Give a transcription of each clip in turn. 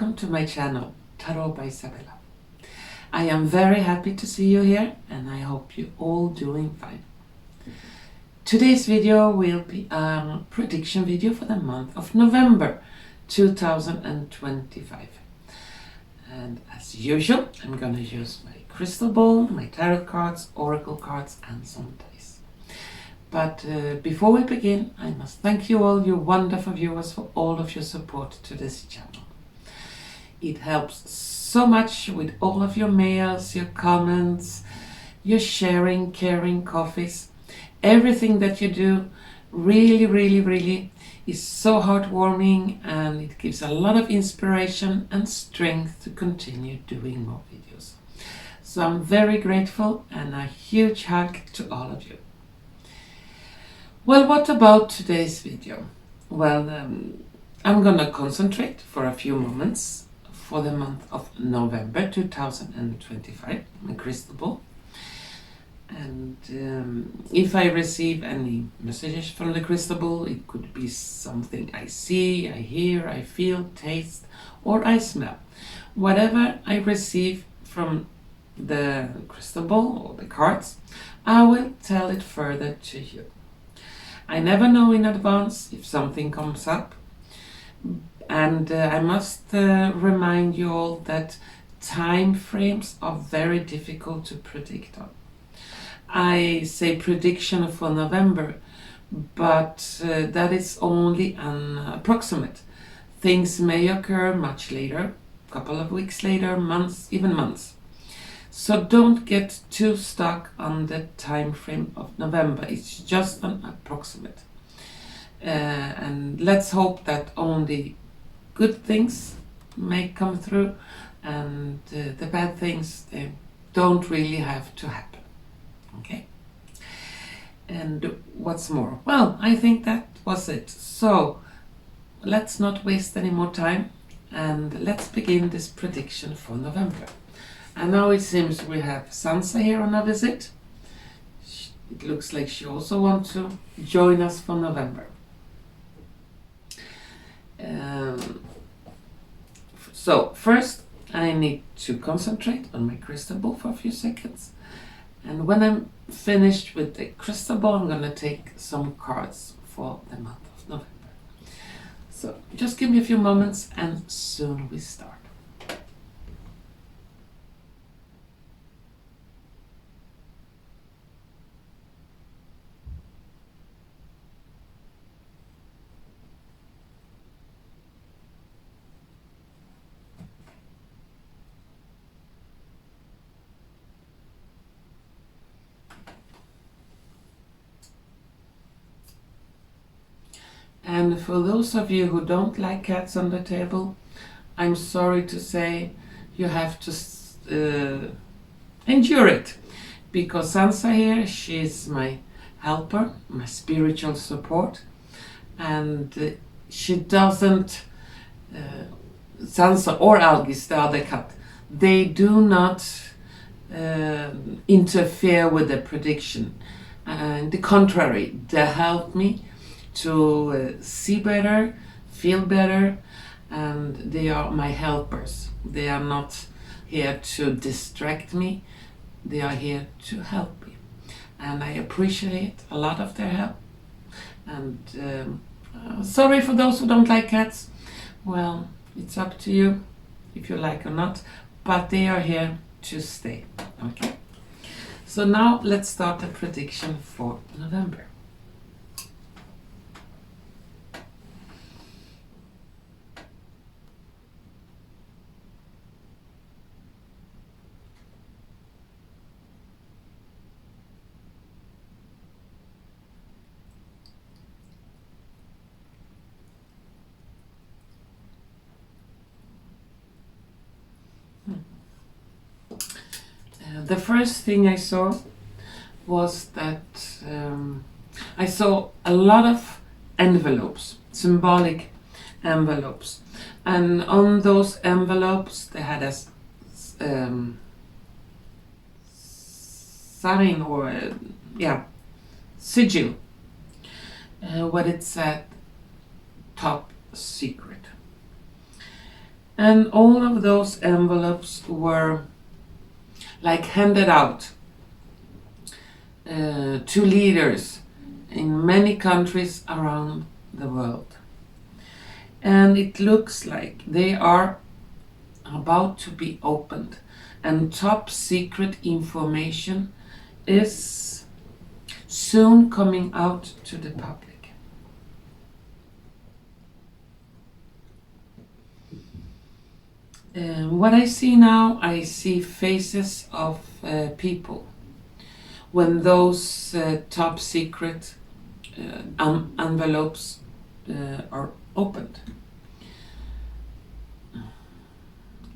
welcome to my channel, Tarot by Izabela. I am very happy to see you here and I hope you're all doing fine. Today's video will be a prediction video for the month of November 2025. And as usual, I'm going to use my crystal ball, my tarot cards, oracle cards and some dice. But before we begin, I must thank you all, you wonderful viewers, for all of your support to this channel. It helps so much with all of your mails, your comments, your sharing, caring, coffees. Everything that you do really is so heartwarming, and it gives a lot of inspiration and strength to continue doing more videos. So I'm very grateful, and a huge hug to all of you. Well, what about today's video? Well, I'm gonna concentrate for a few moments for the month of November 2025, my crystal ball. And if I receive any messages from the crystal ball, it could be something I see, I hear, I feel, taste, or I smell. Whatever I receive from the crystal ball or the cards, I will tell it further to you. I never know in advance if something comes up, and I must remind you all that time frames are very difficult to predict on. I say prediction for November, but that is only an approximate. Things may occur much later, a couple of weeks later, months, even months. So don't get too stuck on the time frame of November. It's just an approximate. And let's hope that only good things may come through, and the bad things, they don't really have to happen. Okay? And what's more? Well, I think that was it. So let's not waste any more time, and let's begin this prediction for November. And now it seems we have Sansa here on a visit. It looks like she also wants to join us for November. So first I need to concentrate on my crystal ball for a few seconds. And when I'm finished with the crystal ball, I'm going to take some cards for the month of November. So just give me a few moments and soon we start. And for those of you who don't like cats on the table, I'm sorry to say you have to endure it. Because Sansa here, she's my helper, my spiritual support. And she doesn't, Sansa or Algis, the other cat, they do not interfere with the prediction. And the contrary, they help me to see better, feel better, and they are my helpers. They are not here to distract me, they are here to help me. And I appreciate a lot of their help. And sorry for those who don't like cats. Well, it's up to you if you like or not, but they are here to stay. Okay? So now let's start the prediction for November. The first thing I saw was that I saw a lot of envelopes, symbolic envelopes, and on those envelopes they had a sign or sigil, what it said, top secret. And all of those envelopes were like handed out to leaders in many countries around the world. And it looks like they are about to be opened, and top secret information is soon coming out to the public. What I see now, I see faces of people when those top secret envelopes are opened.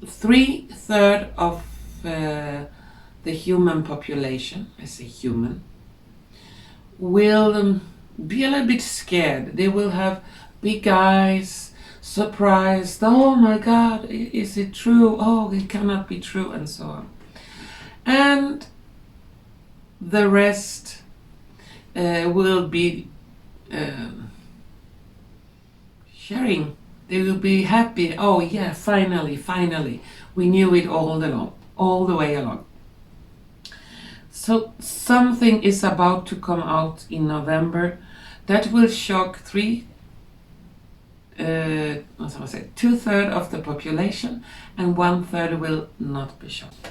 3/3 of the human population, I say human, will be a little bit scared. They will have big eyes, surprised, oh my God, is it true? Oh, it cannot be true, and so on. And the rest will be sharing. They will be happy. Oh yeah, finally, we knew it all the way along. So something is about to come out in November that will shock 2/3 of the population, and 1/3 will not be shocked.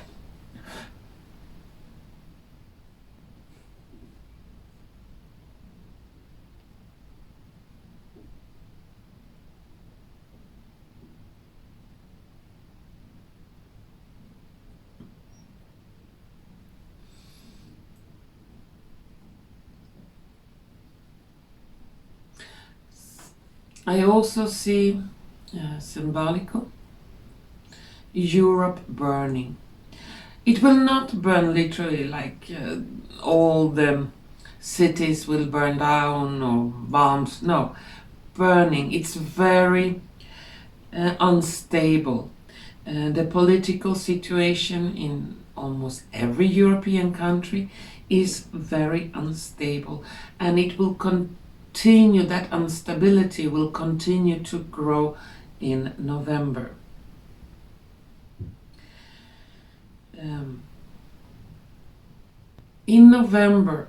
I also see symbolical Europe burning. It will not burn literally like all the cities will burn down or bombs. No, burning. It's very unstable. The political situation in almost every European country is very unstable, and it will continue, that instability will continue to grow in November. In November,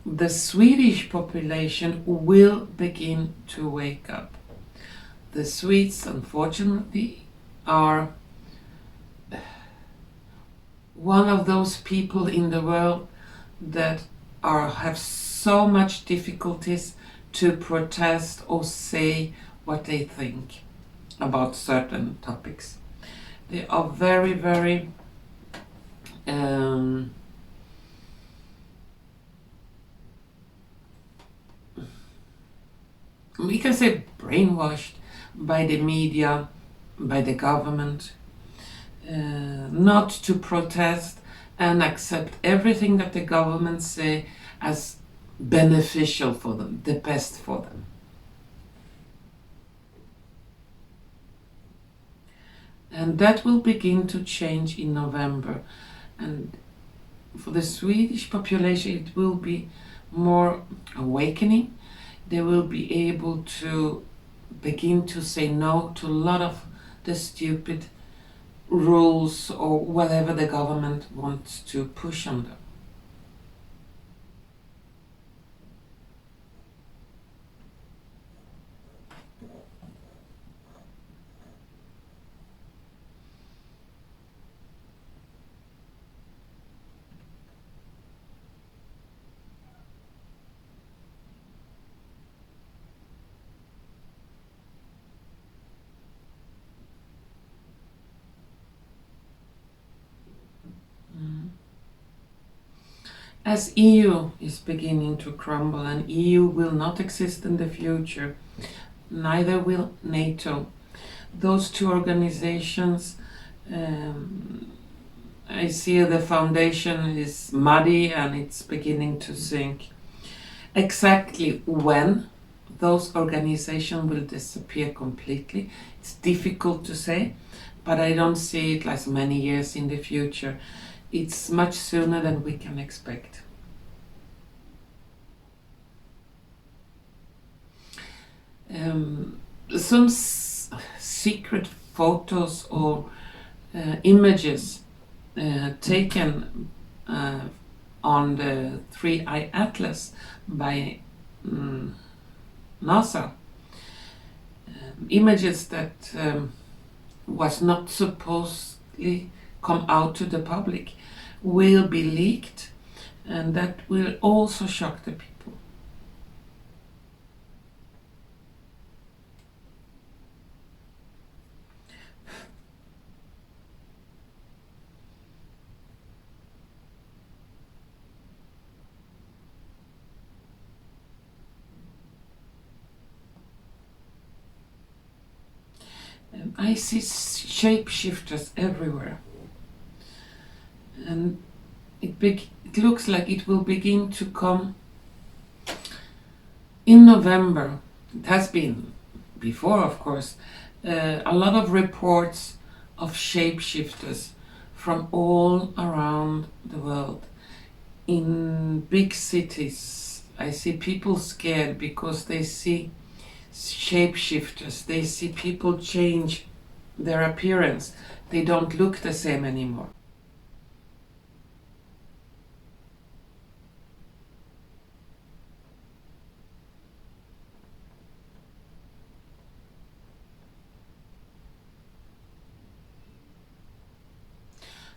the Swedish population will begin to wake up. The Swedes, unfortunately, are one of those people in the world that have so much difficulties to protest or say what they think about certain topics. They are very, very we can say brainwashed by the media, by the government, not to protest and accept everything that the government say as beneficial for them, the best for them. And that will begin to change in November. And for the Swedish population, it will be more awakening. They will be able to begin to say no to a lot of the stupid rules or whatever the government wants to push on them. As EU is beginning to crumble, and EU will not exist in the future, neither will NATO. Those two organizations, I see the foundation is muddy and it's beginning to sink. Exactly when those organizations will disappear completely, it's difficult to say, but I don't see it like many years in the future. It's much sooner than we can expect. Some secret photos or images taken on the 3-eye atlas by NASA. Images that was not supposedly come out to the public will be leaked, and that will also shock the people. I see shapeshifters everywhere, and it looks like it will begin to come in November. It has been before, of course, a lot of reports of shapeshifters from all around the world. In big cities, I see people scared because they see shapeshifters. They see people change their appearance. They don't look the same anymore.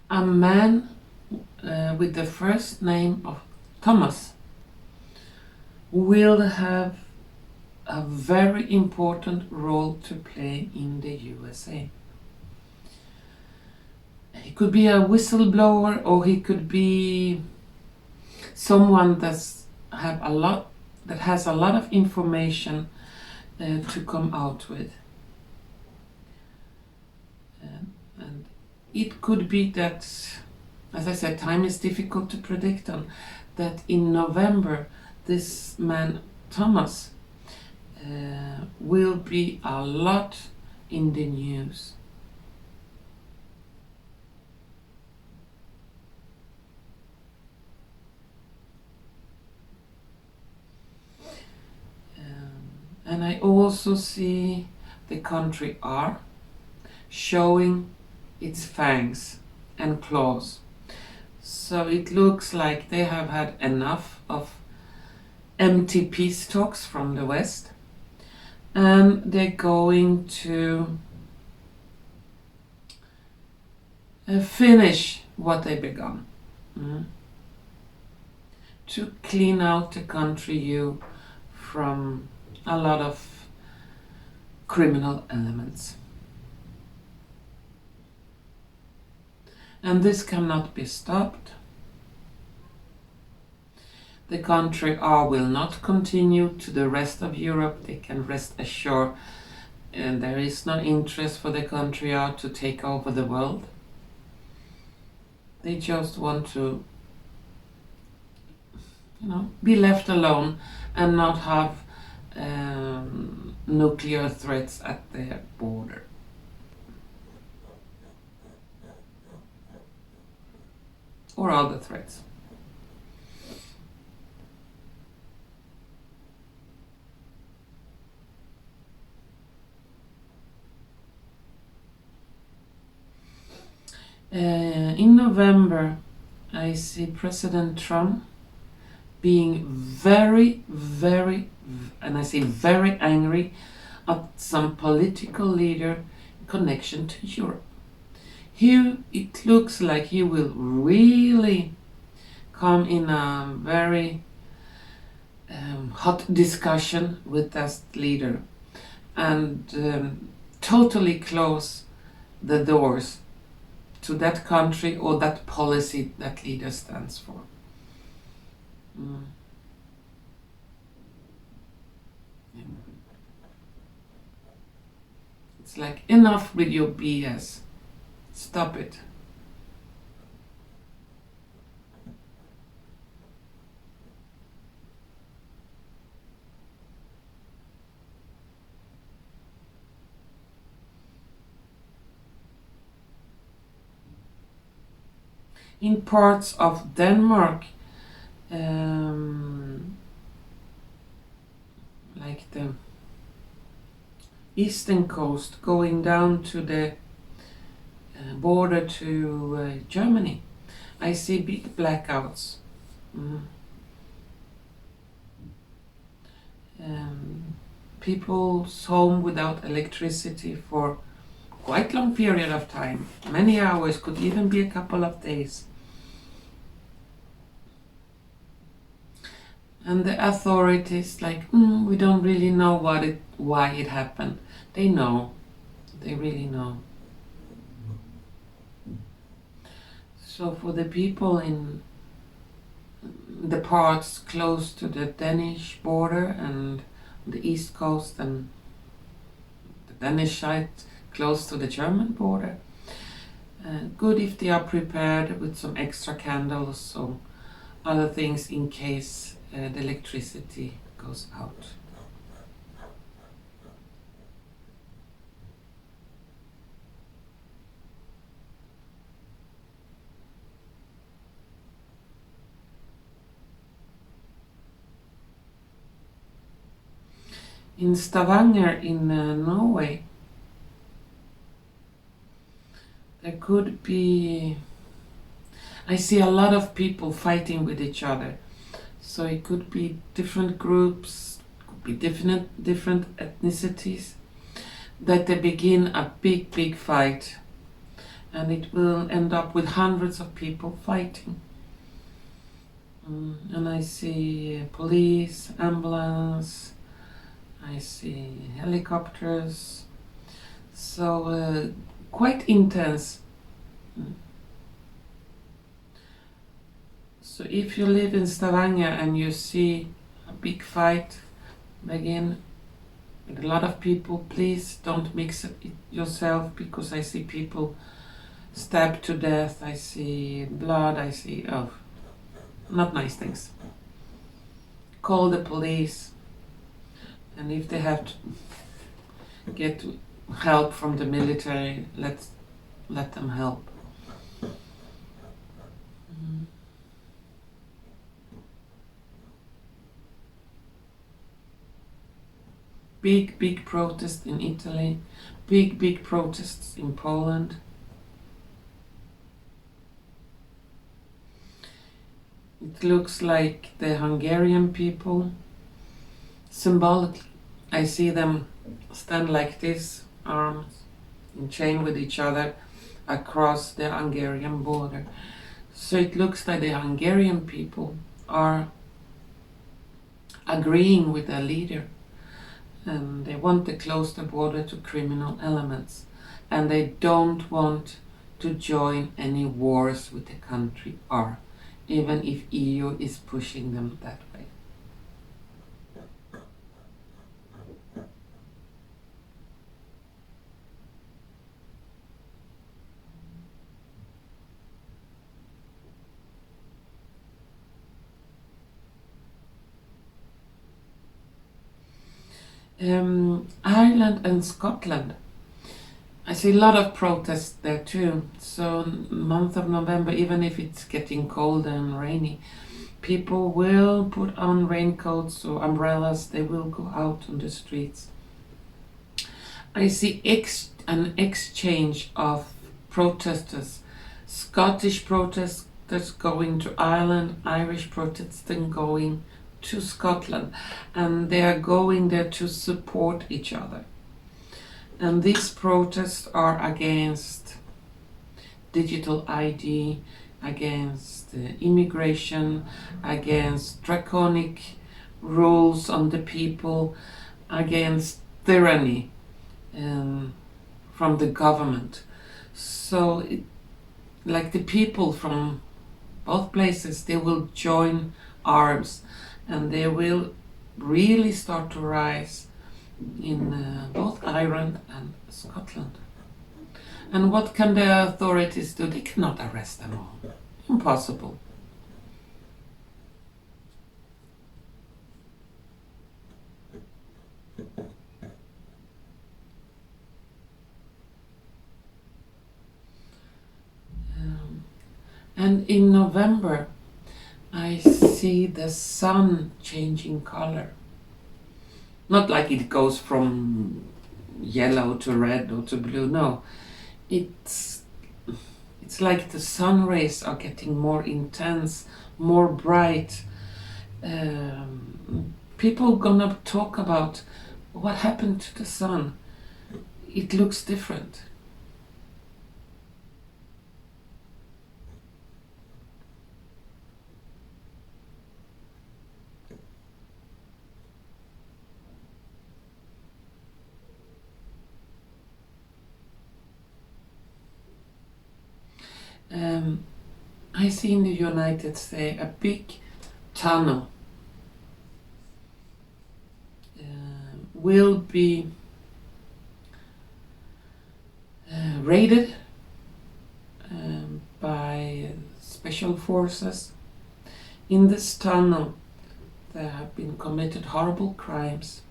A man with the first name of Thomas will have a very important role to play in the USA. He could be a whistleblower, or he could be someone that has a lot of information to come out with. And it could be that, as I said, time is difficult to predict on, that in November this man Thomas will be a lot in the news. And I also see the country R showing its fangs and claws. So it looks like they have had enough of empty peace talks from the West, and they're going to finish what they begun. To clean out the country from a lot of criminal elements. And this cannot be stopped. The country R will not continue to the rest of Europe. They can rest assured, and there is no interest for the country R to take over the world. They just want to, be left alone and not have nuclear threats at their border. Or other threats. In November, I see President Trump being very, very, and I say very angry at some political leader in connection to Europe. Here it looks like he will really come in a very hot discussion with that leader and totally close the doors to that country or that policy that leader stands for. It's like, enough with your BS. Stop it. In parts of Denmark, like the eastern coast going down to the border to Germany. I see big blackouts. People's home without electricity for quite long period of time, many hours, could even be a couple of days. And the authorities we don't really know why it happened. They know, they really know. So for the people in the parts close to the Danish border and the east coast and the Danish side close to the German border, good if they are prepared with some extra candles or other things in case the electricity goes out. In Stavanger in Norway, there could be, I see a lot of people fighting with each other. So it could be different groups, could be different ethnicities, that they begin a big fight, and it will end up with hundreds of people fighting. And I see police, ambulance, I see helicopters, so quite intense. So if you live in Stavanger and you see a big fight begin with a lot of people, please don't mix it yourself, because I see people stabbed to death, I see blood, I see, not nice things. Call the police, and if they have to get help from the military, let them help. Big protests in Italy, big protests in Poland. It looks like the Hungarian people, symbolically, I see them stand like this, arms in chain with each other across the Hungarian border. So it looks like the Hungarian people are agreeing with their leader, and they want to close the border to criminal elements, and they don't want to join any wars with the country, or even if EU is pushing them that way. Ireland and Scotland, I see a lot of protests there too. So month of November, even if it's getting cold and rainy, people will put on raincoats or umbrellas, they will go out on the streets. I see an exchange of protesters, Scottish protesters going to Ireland, Irish protesters going to Scotland, and they are going there to support each other. And these protests are against digital ID, against immigration, against draconic rules on the people, against tyranny from the government. So like the people from both places, they will join arms, and they will really start to rise in both Ireland and Scotland. And what can the authorities do? They cannot arrest them all. Impossible. And in November, I see the sun changing color. Not like it goes from yellow to red or to blue. No, it's like the sun rays are getting more intense, more bright. People gonna talk about what happened to the sun. It looks different. I see in the United States a big tunnel will be raided by special forces. In this tunnel there have been committed horrible crimes,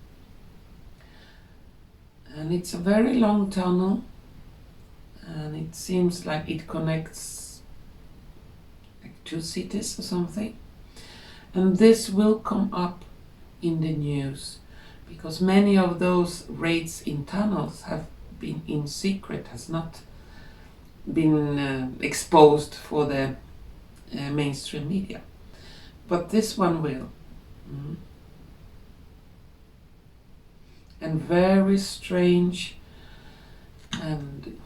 and it's a very long tunnel, and it seems like it connects like 2 cities or something. And this will come up in the news because many of those raids in tunnels have been in secret, has not been exposed for the mainstream media. But this one will. And very strange and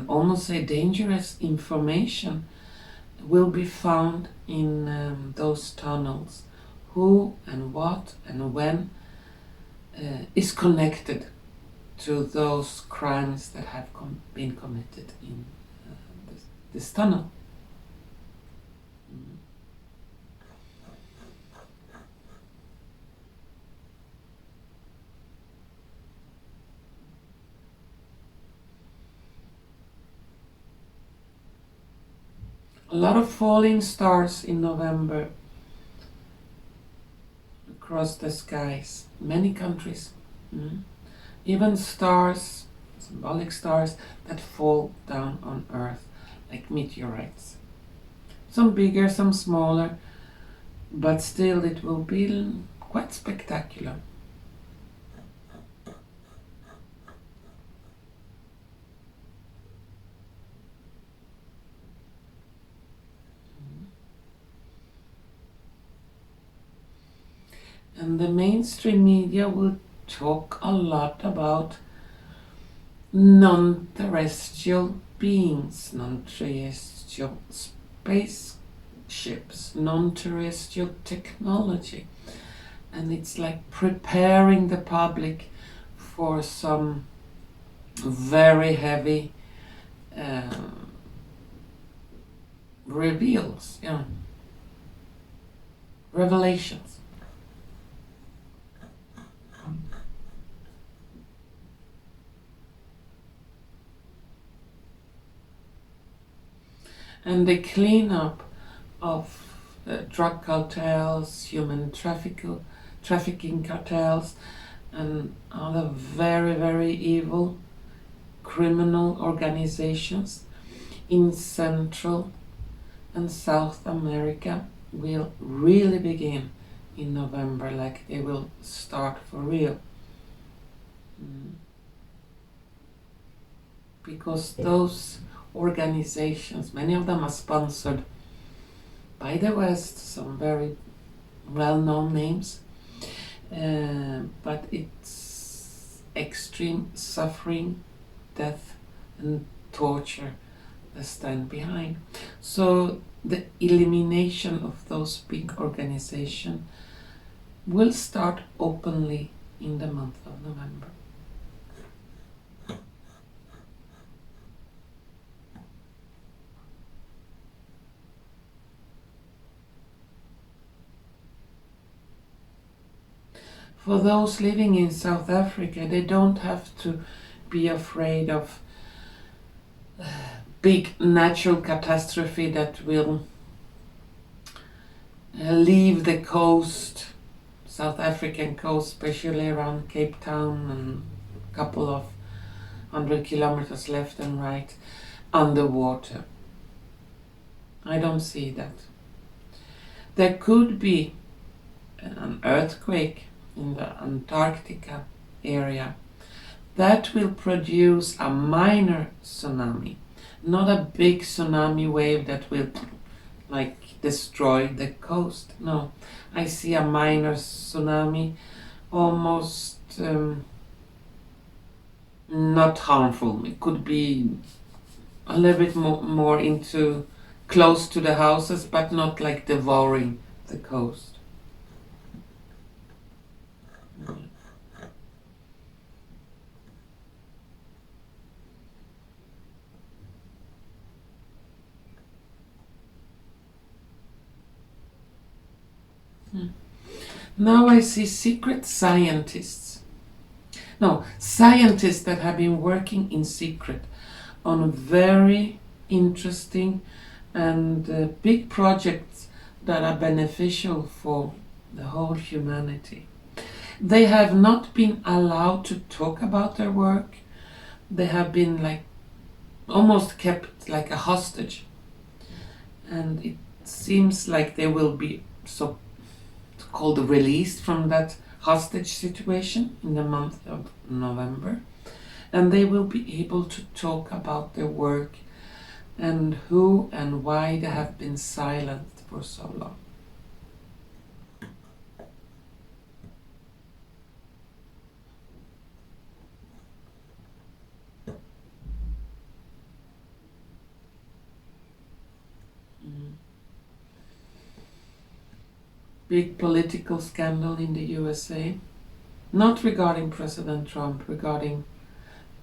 almost say dangerous information will be found in those tunnels. Who and what and when is connected to those crimes that have been committed in this tunnel. A lot of falling stars in November across the skies, many countries. Even stars, symbolic stars that fall down on Earth like meteorites. Some bigger, some smaller, but still it will be quite spectacular. And the mainstream media will talk a lot about non-terrestrial beings, non-terrestrial spaceships, non-terrestrial technology. And it's like preparing the public for some very heavy reveals, revelations. And the cleanup of drug cartels, human trafficking cartels, and other very, very evil criminal organizations in Central and South America will really begin in November, like they will start for real. Because those organizations, many of them are sponsored by the West, some very well-known names, but it's extreme suffering, death and torture that stand behind. So the elimination of those big organizations will start openly in the month of November. For those living in South Africa, they don't have to be afraid of big natural catastrophe that will leave the coast, South African coast, especially around Cape Town and a couple of 100 kilometers left and right, underwater. I don't see that. There could be an earthquake in the Antarctica area that will produce a minor tsunami, not a big tsunami wave that will like destroy the coast. No, I see a minor tsunami, almost not harmful. It could be a little bit more into close to the houses, but not like devouring the coast. Now I see secret scientists. No, scientists that have been working in secret on very interesting and big projects that are beneficial for the whole humanity. They have not been allowed to talk about their work. They have been like almost kept like a hostage. And it seems like they will be so called released from that hostage situation in the month of November, and they will be able to talk about their work and who and why they have been silent for so long. Big political scandal in the USA, not regarding President Trump, regarding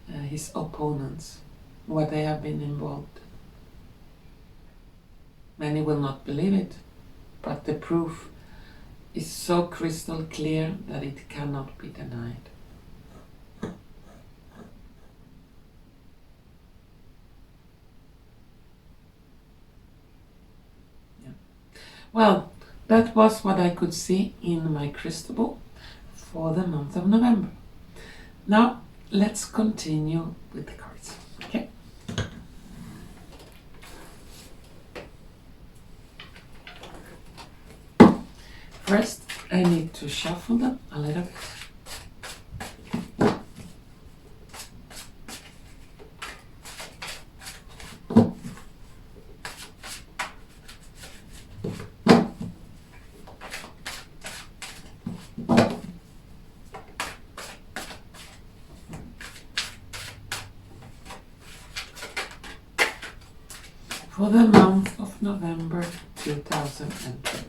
his opponents, what they have been involved. Many will not believe it, but the proof is so crystal clear that it cannot be denied. Yeah. Well, that was what I could see in my crystal ball for the month of November. Now, let's continue with the cards. Okay. First, I need to shuffle them a little bit. For the month of November 2025.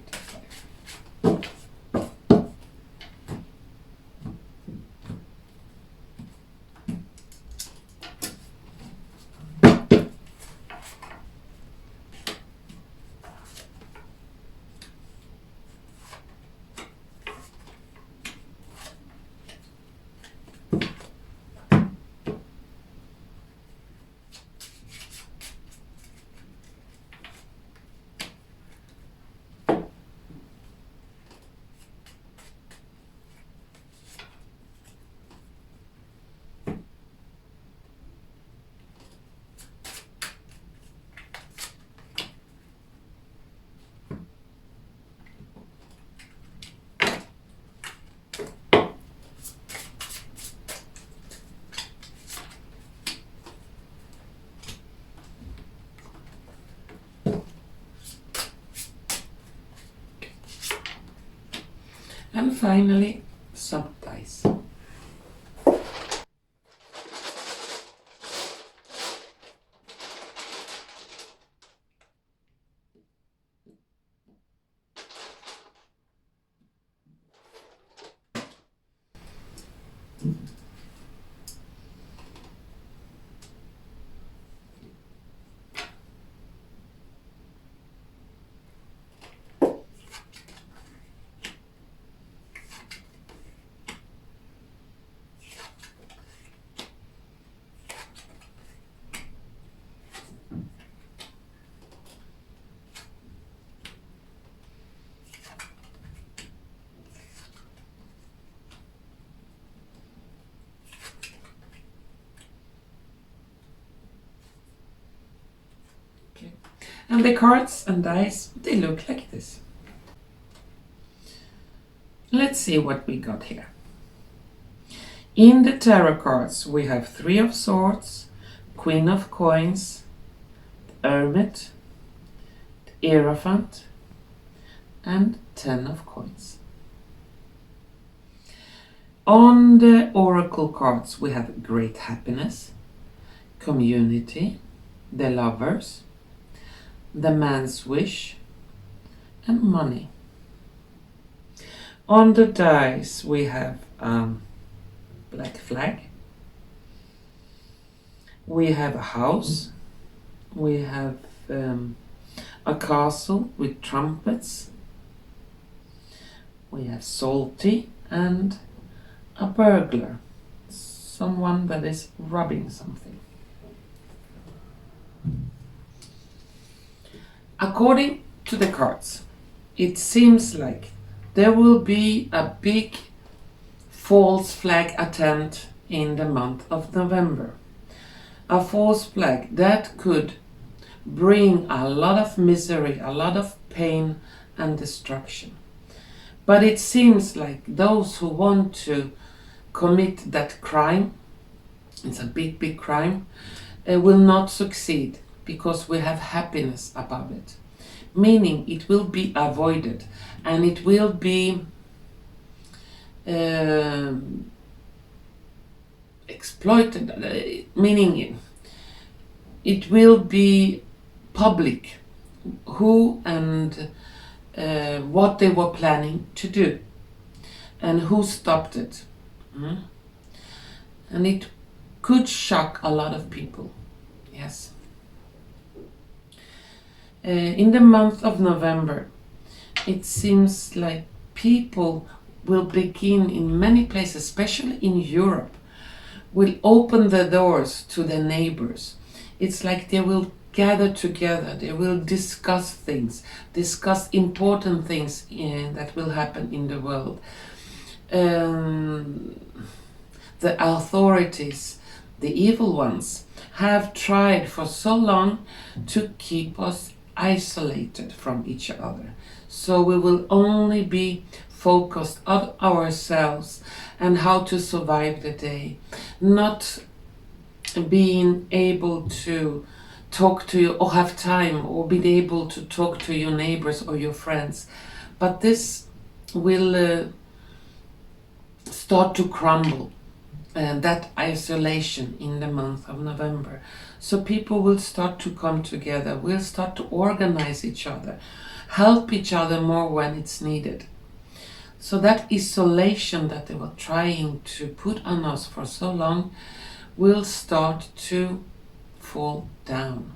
And finally, subtitles. And the cards and dice, they look like this. Let's see what we got here. In the tarot cards, we have Three of Swords, Queen of Coins, Hermit, Hierophant, and Ten of Coins. On the Oracle cards, we have Great Happiness, Community, the Lovers, the Man's Wish, and Money. On the dice, we have Black Flag, we have a house, we have a castle with trumpets, we have Salty, and a burglar, someone that is robbing something. According to the cards, it seems like there will be a big false flag attempt in the month of November. A false flag that could bring a lot of misery, a lot of pain and destruction. But it seems like those who want to commit that crime, it's a big crime, will not succeed because we have happiness above it. Meaning it will be avoided and it will be exploited, meaning it will be public who and what they were planning to do and who stopped it. And it could shock a lot of people. Yes. In the month of November, it seems like people will begin in many places, especially in Europe, will open the doors to their neighbors. It's like they will gather together, they will discuss things, discuss important things that will happen in the world. The authorities, the evil ones, have tried for so long to keep us isolated from each other. So we will only be focused on ourselves and how to survive the day, not being able to talk to you or have time or be able to talk to your neighbors or your friends. But this will start to crumble, that isolation in the month of November. So people will start to come together, will start to organize each other, help each other more when it's needed. So that isolation that they were trying to put on us for so long will start to fall down.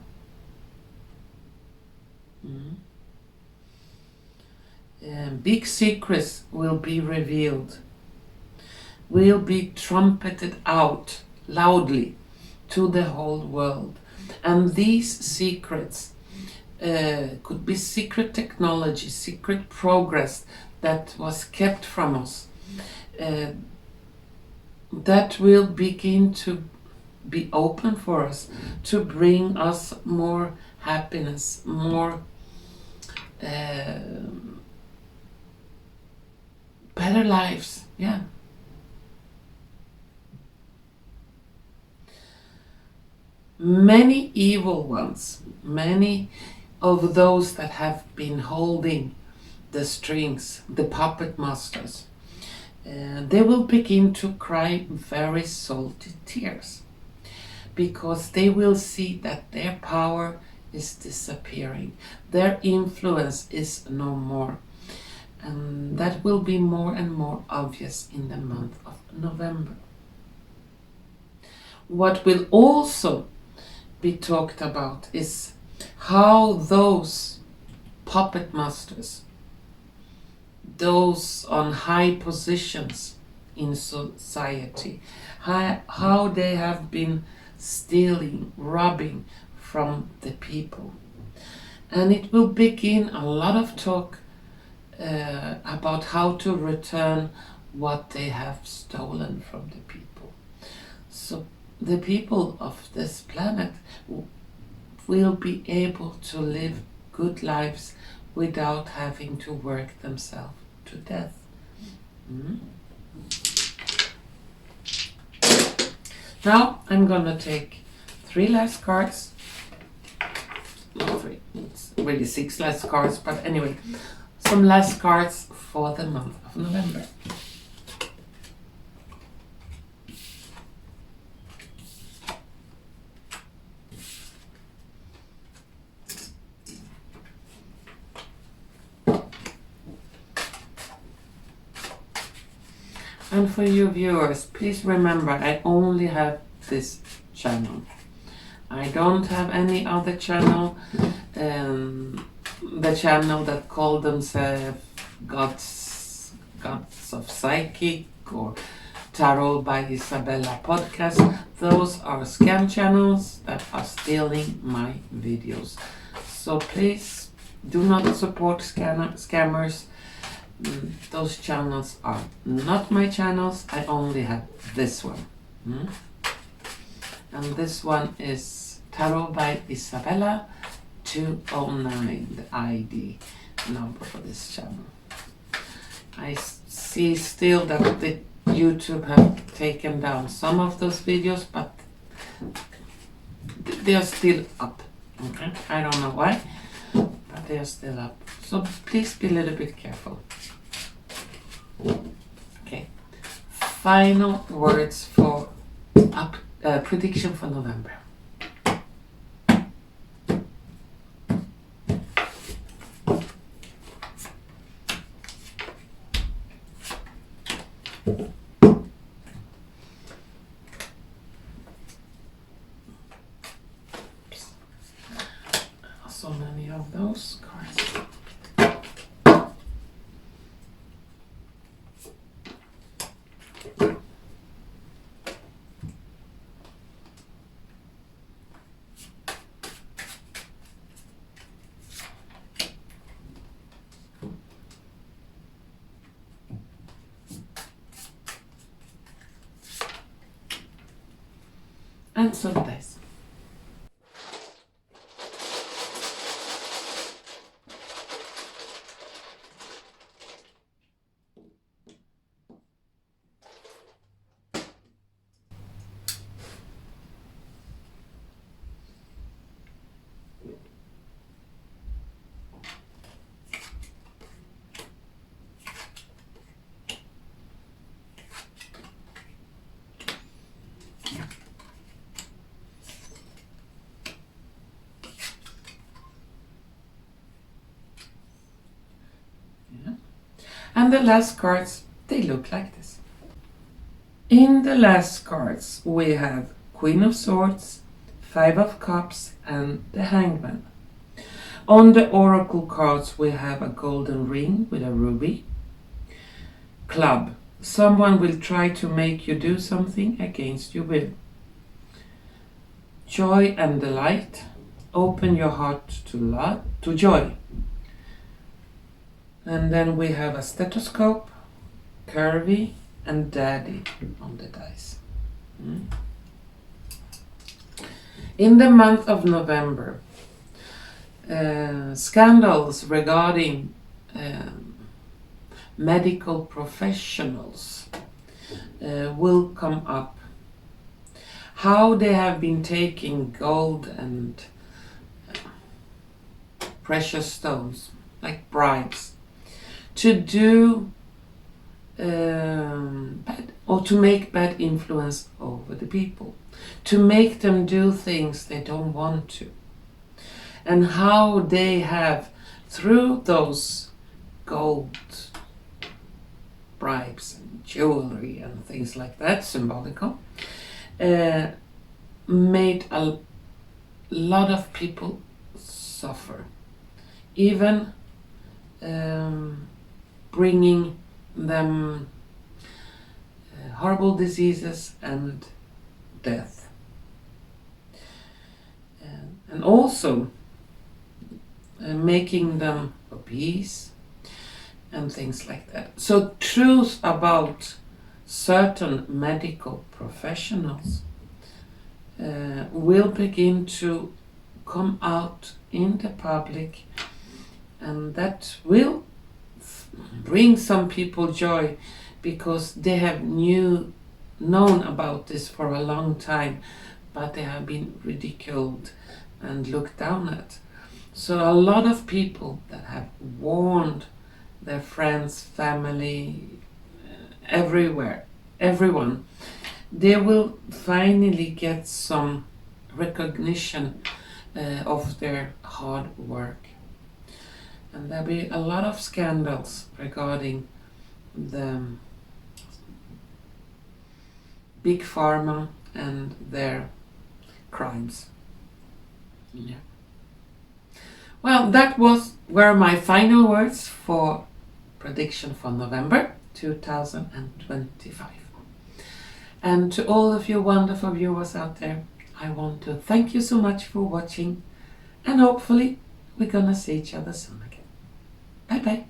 Big secrets will be revealed, will be trumpeted out loudly to the whole world. And these secrets could be secret technology, secret progress that was kept from us, that will begin to be open for us, to bring us more happiness, more better lives. Yeah. Many evil ones, many of those that have been holding the strings, the puppet masters, they will begin to cry very salty tears because they will see that their power is disappearing, their influence is no more, and that will be more and more obvious in the month of November. What will also be talked about is how those puppet masters, those on high positions in society, how they have been stealing, robbing from the people. And it will begin a lot of talk about how to return what they have stolen from the people. So the people of this planet will be able to live good lives without having to work themselves to death. Now I'm gonna take 3 last cards. Not 3, it's really 6 last cards, but anyway, some last cards for the month of November. And for you viewers, please remember I only have this channel. I don't have any other channel. The channel that call themselves Gods of Psychic or Tarot by Izabela podcast. Those are scam channels that are stealing my videos. So please do not support scammers. Those channels are not my channels. I only have this one. And this one is Tarot by Izabela 209, the ID number for this channel. I see still that the YouTube have taken down some of those videos, but they are still up. Okay, I don't know why, but they are still up. So please be a little bit careful. Okay, final words for prediction for November. So many of those cards. And some dice. And the last cards, they look like this. In the last cards, we have Queen of Swords, 5 of Cups, and the Hangman. On the Oracle cards, we have a golden ring with a ruby. Club, someone will try to make you do something against your will. Joy and delight, open your heart to joy. And then we have a stethoscope, curvy, and daddy on the dice. In the month of November, scandals regarding medical professionals will come up. How they have been taking gold and precious stones, like bribes, to do bad, or to make bad influence over the people, to make them do things they don't want to, and how they have, through those gold bribes and jewelry and things like that, symbolical, made a lot of people suffer, even bringing them horrible diseases and death. And also making them obese and things like that. So truth about certain medical professionals will begin to come out in the public, and that will bring some people joy, because they have new known about this for a long time, but they have been ridiculed and looked down at. So a lot of people that have warned their friends, family, everyone, they will finally get some recognition of their hard work. And there'll be a lot of scandals regarding the big pharma and their crimes. Yeah. Well, that were my final words for prediction for November 2025. And to all of you wonderful viewers out there, I want to thank you so much for watching, and hopefully we're gonna see each other soon again. Bye bye.